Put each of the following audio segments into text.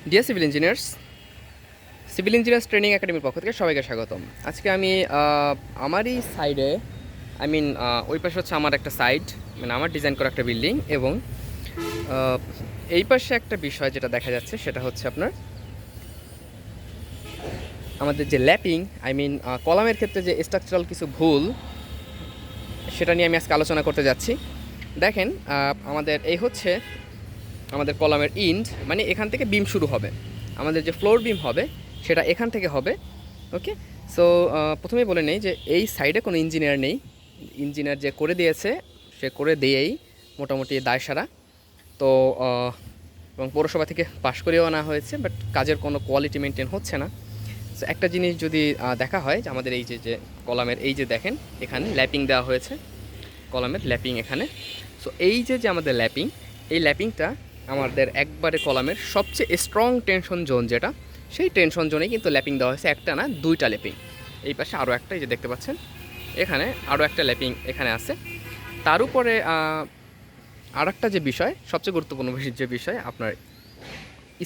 Deer civil engineers training একাডেমির পক্ষ থেকে সবাইকে স্বাগতম। আজকে আমি আমারই সাইডে ওই পাশে হচ্ছে আমার একটা সাইড, মানে আমার ডিজাইন করা একটা বিল্ডিং, এবং এই পাশে একটা বিষয় যেটা দেখা যাচ্ছে সেটা হচ্ছে আপনার আমাদের যে ল্যাপিং কলামের ক্ষেত্রে যে স্ট্রাকচারাল কিছু ভুল, সেটা নিয়ে আমি আজকে আলোচনা করতে যাচ্ছি। দেখেন, আমাদের এই হচ্ছে আমাদের কলামের ইন্ড, মানে এখান থেকে বিম শুরু হবে, আমাদের যে ফ্লোর বিম হবে সেটা এখান থেকে হবে। ওকে, সো প্রথমেই বলে নেই যে এই সাইডে কোনো ইঞ্জিনিয়ার নেই। ইঞ্জিনিয়ার যে করে দিয়েছে সে করে দিয়েই মোটামুটি দায় সারা। তো এবং পৌরসভা থেকে পাশ করেও আনা হয়েছে, বাট কাজের কোনো কোয়ালিটি মেনটেন হচ্ছে না। সো একটা জিনিস যদি দেখা হয় যে আমাদের এই যে কলামের এই যে দেখেন এখানে ল্যাপিং দেওয়া হয়েছে, কলামের ল্যাপিং এখানে। সো এই যে আমাদের ল্যাপিং, এই ল্যাপিংটা আমাদের একবারে কলামের সবচেয়ে স্ট্রং টেনশন জোন, যেটা সেই টেনশন জোনেই কিন্তু ল্যাপিং দেওয়া হয়েছে। একটা না, দুইটা ল্যাপিং। এই পাশে আরও একটা, এই যে দেখতে পাচ্ছেন এখানে আরও একটা ল্যাপিং এখানে আছে। তার উপরে আর একটা যে বিষয়, সবচেয়ে গুরুত্বপূর্ণ যে বিষয়, আপনার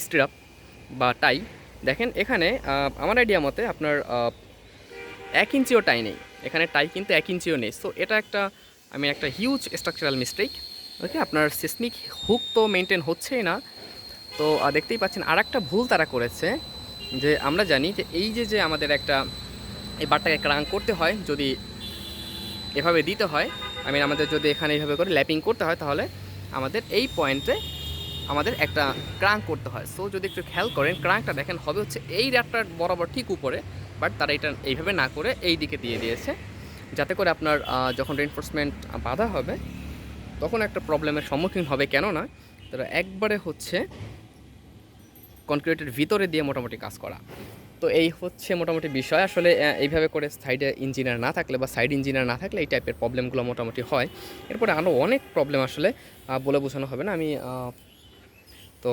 স্ট্রাপ বা টাই। দেখেন এখানে আমার আইডিয়া মতে আপনার 1 ইঞ্চিও টাই নেই, এখানে টাই কিন্তু 1 ইঞ্চিও নেই। সো এটা একটা একটা হিউজ স্ট্রাকচারাল মিস্টেক। ওকে, আপনার সিসমিক হুক তো মেনটেন হচ্ছেই না। তো দেখতেই পাচ্ছেন আর একটা ভুল তারা করেছে, যে আমরা জানি যে এই যে আমাদের একটা এই বারটাকে ক্রাঙ্ক করতে হয়, যদি এভাবে দিতে হয়, আমাদের যদি এখানে এইভাবে করে ল্যাপিং করতে হয়, তাহলে আমাদের এই পয়েন্টে আমাদের একটা ক্রাঙ্ক করতে হয়। সো যদি একটু খেয়াল করেন, ক্রাঙ্কটা দেখেন হবে হচ্ছে এই র্যাপটার বরাবর ঠিক উপরে, বাট তারা এটা এইভাবে না করে এই দিকে দিয়ে দিয়েছে, যাতে করে আপনার যখন রেইনফোর্সমেন্ট বাধা হবে তখন একটা প্রবলেমের সম্মুখীন হবে। কেননা তারা একবারে হচ্ছে কনক্রিটের ভিতরে দিয়ে মোটামুটি কাজ করা। তো এই হচ্ছে মোটামুটি বিষয়। আসলে এইভাবে করে সাইডে ইঞ্জিনিয়ার না থাকলে বা সাইড ইঞ্জিনিয়ার না থাকলে এই টাইপের প্রবলেমগুলো মোটামুটি হয়। এরপরে আরও অনেক প্রবলেম আসলে বলে বোঝানো হবে না। আমি তো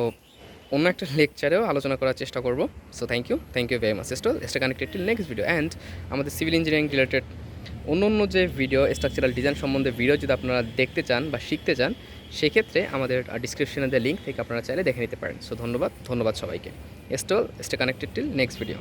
অন্য একটা লেকচারেও আলোচনা করার চেষ্টা করব। So thank you very much. Stay connected till next video. And আমাদের সিভিল ইঞ্জিনিয়ারিং রিলেটেড অন্য যে ভিডিও, স্ট্রাকচারাল ডিজাইন সম্বন্ধে ভিডিও যদি আপনারা দেখতে চান বা শিখতে চান, সেক্ষেত্রে আমাদের ডিসক্রিপশনে দেওয়া লিঙ্ক থেকে আপনারা চাইলে দেখে নিতে পারেন। সো ধন্যবাদ সবাইকে। Stay connected till next video.